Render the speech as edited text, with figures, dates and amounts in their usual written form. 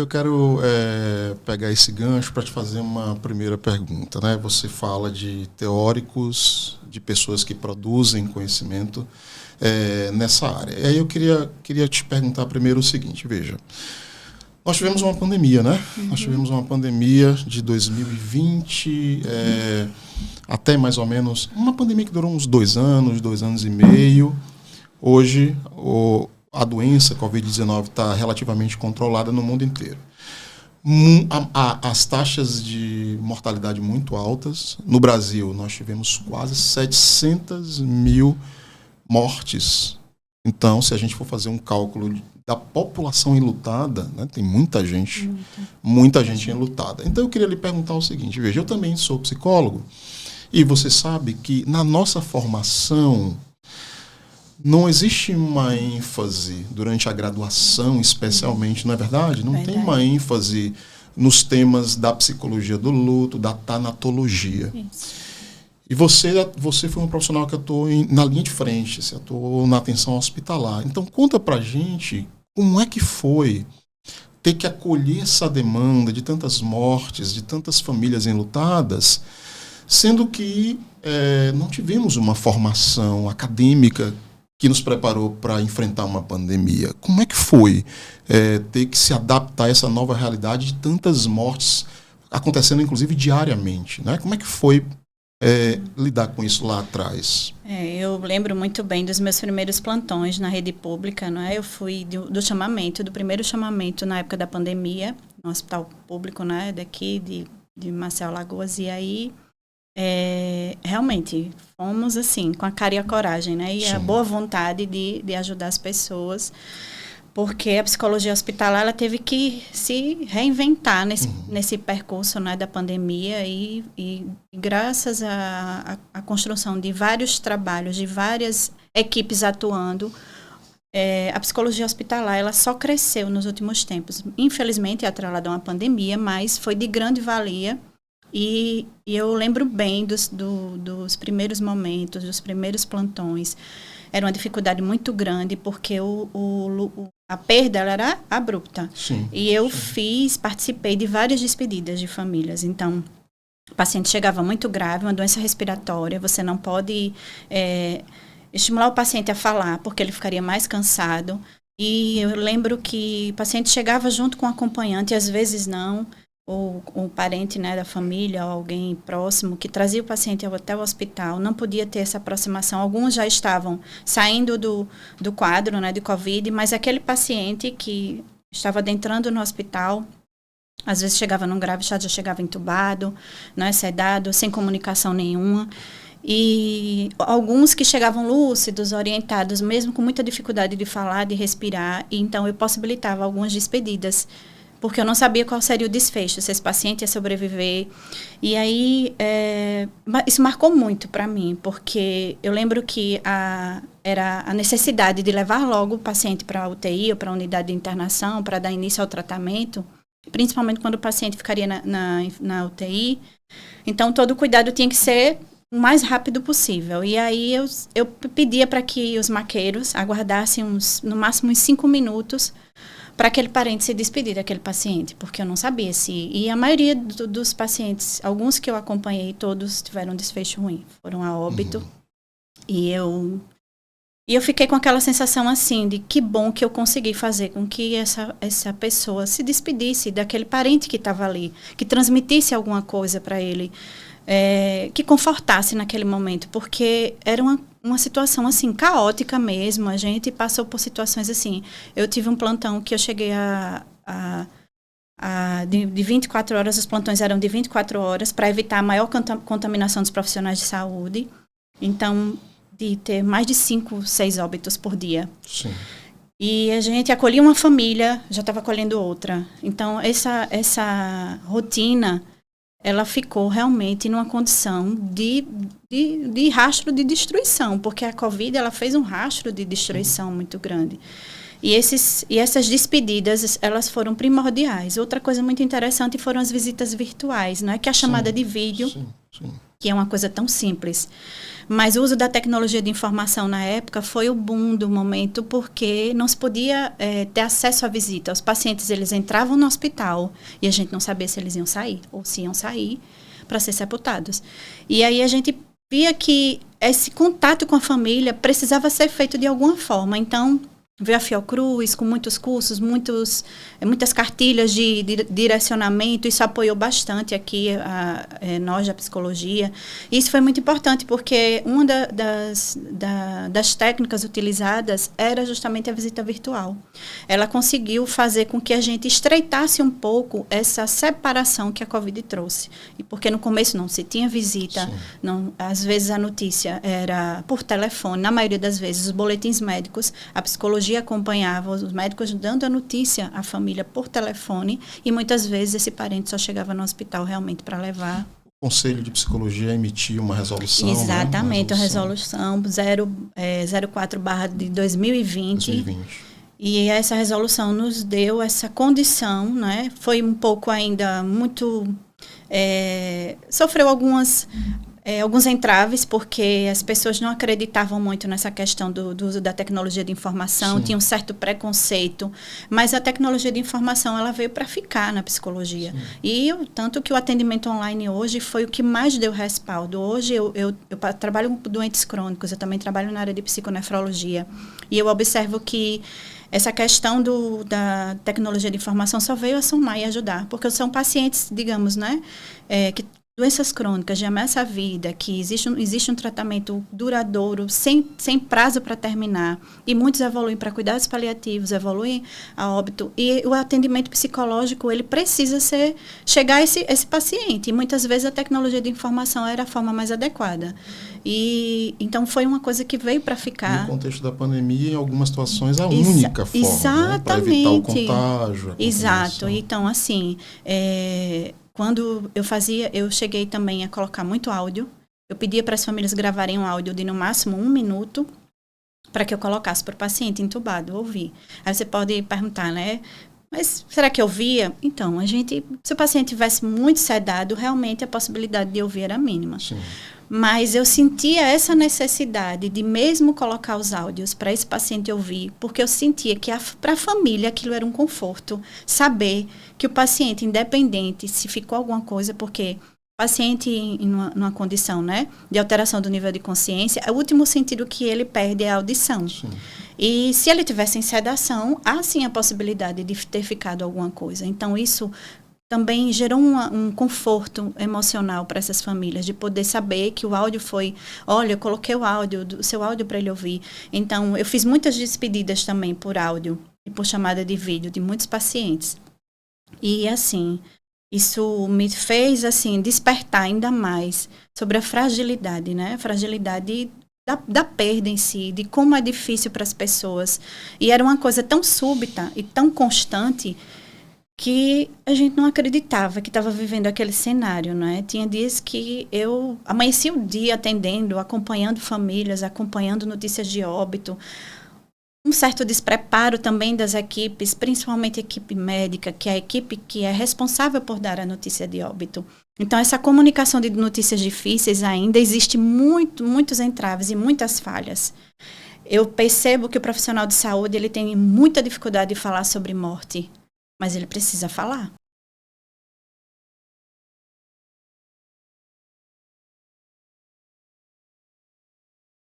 quero pegar esse gancho para te fazer uma primeira pergunta, né? Você fala de teóricos, de pessoas que produzem conhecimento nessa área. E aí eu queria te perguntar primeiro o seguinte, veja, nós tivemos uma pandemia, né? Nós tivemos uma pandemia de 2020 até mais ou menos, uma pandemia que durou uns 2 anos e meio. Hoje, a doença Covid-19 está relativamente controlada no mundo inteiro. As taxas de mortalidade muito altas. No Brasil, nós tivemos quase 700 mil mortes. Então, se a gente for fazer um cálculo da população enlutada, né, tem muita gente enlutada. Então, eu queria lhe perguntar o seguinte, veja, eu também sou psicólogo e você sabe que na nossa formação não existe uma ênfase durante a graduação, especialmente, não é verdade? Não tem uma ênfase nos temas da psicologia do luto, da tanatologia. Isso. E você foi um profissional que atuou na linha de frente, você atuou na atenção hospitalar. Então, conta pra gente como é que foi ter que acolher essa demanda de tantas mortes, de tantas famílias enlutadas, sendo que não tivemos uma formação acadêmica que nos preparou para enfrentar uma pandemia. Como é que foi ter que se adaptar a essa nova realidade de tantas mortes acontecendo, inclusive, diariamente, né? Como é que foi lidar com isso lá atrás? Eu lembro muito bem dos meus primeiros plantões na rede pública, não é? Eu fui do primeiro chamamento na época da pandemia, no hospital público, né, daqui de Maceió, Alagoas, e aí realmente fomos assim, com a cara e a coragem, né? E Sim. a boa vontade de ajudar as pessoas, porque a psicologia hospitalar ela teve que se reinventar nesse percurso, né, da pandemia e graças à construção de vários trabalhos, de várias equipes atuando, a psicologia hospitalar ela só cresceu nos últimos tempos. Infelizmente, atrelada a uma pandemia, mas foi de grande valia. E eu lembro bem dos primeiros momentos, dos primeiros plantões. Era uma dificuldade muito grande, porque a perda ela era abrupta. Sim, e eu sim. participei de várias despedidas de famílias. Então, o paciente chegava muito grave, uma doença respiratória, você não pode estimular o paciente a falar, porque ele ficaria mais cansado. E eu lembro que o paciente chegava junto com o acompanhante, e às vezes não, ou um parente, né, da família, ou alguém próximo, que trazia o paciente até o hospital, não podia ter essa aproximação. Alguns já estavam saindo do quadro, né, de Covid, mas aquele paciente que estava adentrando no hospital, às vezes chegava num grave estado, já chegava entubado, né, sedado, sem comunicação nenhuma. E alguns que chegavam lúcidos, orientados, mesmo com muita dificuldade de falar, de respirar, e então eu possibilitava algumas despedidas, porque eu não sabia qual seria o desfecho, se esse paciente ia sobreviver. E aí, isso marcou muito para mim, porque eu lembro que era a necessidade de levar logo o paciente para a UTI ou para a unidade de internação, para dar início ao tratamento, principalmente quando o paciente ficaria na UTI. Então, todo o cuidado tinha que ser o mais rápido possível. E aí, eu pedia para que os maqueiros aguardassem no máximo uns 5 minutos para aquele parente se despedir daquele paciente, porque eu não sabia se... E a maioria dos pacientes, alguns que eu acompanhei, todos tiveram um desfecho ruim, foram a óbito. E eu fiquei com aquela sensação assim, de que bom que eu consegui fazer com que essa pessoa se despedisse daquele parente que estava ali, que transmitisse alguma coisa para ele, que confortasse naquele momento, porque era uma situação, assim, caótica mesmo. A gente passou por situações assim. Eu tive um plantão que eu cheguei de 24 horas, os plantões eram de 24 horas, para evitar a maior contaminação dos profissionais de saúde. Então, de ter mais de 5, 6 óbitos por dia. Sim. E a gente acolhia uma família, já estava acolhendo outra. Então, essa rotina, ela ficou realmente numa condição de rastro de destruição, porque a Covid ela fez um rastro de destruição muito grande. E essas despedidas, elas foram primordiais. Outra coisa muito interessante foram as visitas virtuais, não é? Que a chamada de vídeo, sim. que é uma coisa tão simples. Mas o uso da tecnologia de informação na época foi o boom do momento, porque não se podia ter acesso à visita. Os pacientes, eles entravam no hospital e a gente não sabia se eles iam sair ou se iam sair para ser sepultados. E aí a gente via que esse contato com a família precisava ser feito de alguma forma. Então, veio a Fiocruz com muitos cursos, muitas cartilhas de direcionamento. Isso apoiou bastante aqui nós da psicologia. E isso foi muito importante, porque uma das técnicas utilizadas era justamente a visita virtual. Ela conseguiu fazer com que a gente estreitasse um pouco essa separação que a Covid trouxe. E porque no começo não se tinha visita, não, às vezes a notícia era por telefone, na maioria das vezes os boletins médicos, a psicologia acompanhava os médicos dando a notícia à família por telefone, e muitas vezes esse parente só chegava no hospital realmente para levar. O Conselho de Psicologia emitiu uma resolução. Exatamente, né? A resolução 04/2020. E essa resolução nos deu essa condição, né? Foi um pouco ainda muito... sofreu alguns entraves, porque as pessoas não acreditavam muito nessa questão do uso da tecnologia de informação, tinha um certo preconceito, mas a tecnologia de informação, ela veio para ficar na psicologia. Sim. E tanto que o atendimento online hoje foi o que mais deu respaldo. Hoje eu trabalho com doentes crônicos, eu também trabalho na área de psiconefrologia, e eu observo que essa questão da tecnologia de informação só veio a somar e ajudar, porque são pacientes, digamos, né, que doenças crônicas de ameaça à vida, que existe um tratamento duradouro, sem prazo para terminar, e muitos evoluem para cuidados paliativos, evoluem a óbito, e o atendimento psicológico, ele precisa chegar a esse paciente, e muitas vezes a tecnologia de informação era a forma mais adequada. E então foi uma coisa que veio para ficar. No contexto da pandemia, em algumas situações, a única forma, exatamente, né, para evitar o contágio. Exato. Então, assim, quando eu cheguei também a colocar muito áudio. Eu pedia para as famílias gravarem um áudio de no máximo 1 minuto para que eu colocasse para o paciente entubado ouvir. Aí você pode perguntar, né? Mas será que eu ouvia? Então, se o paciente tivesse muito sedado, realmente a possibilidade de ouvir era mínima. Sim. Mas eu sentia essa necessidade de mesmo colocar os áudios para esse paciente ouvir, porque eu sentia que para a família aquilo era um conforto, saber que o paciente, independente se ficou alguma coisa, porque o paciente numa condição, né, de alteração do nível de consciência, o último sentido que ele perde é a audição. Sim. E se ele tivesse em sedação, há sim a possibilidade de ter ficado alguma coisa. Então, isso também gerou um conforto emocional para essas famílias, de poder saber que o áudio foi, olha, eu coloquei o seu áudio para ele ouvir. Então, eu fiz muitas despedidas também por áudio e por chamada de vídeo de muitos pacientes. E, assim, isso me fez, assim, despertar ainda mais sobre a fragilidade, né? A fragilidade da perda em si, de como é difícil para as pessoas. E era uma coisa tão súbita e tão constante que a gente não acreditava que estava vivendo aquele cenário, né? Tinha dias que eu amanhecia o dia atendendo, acompanhando famílias, acompanhando notícias de óbito, um certo despreparo também das equipes, principalmente a equipe médica, que é a equipe que é responsável por dar a notícia de óbito. Então, essa comunicação de notícias difíceis ainda existe muitos entraves e muitas falhas. Eu percebo que o profissional de saúde ele tem muita dificuldade de falar sobre morte, mas ele precisa falar.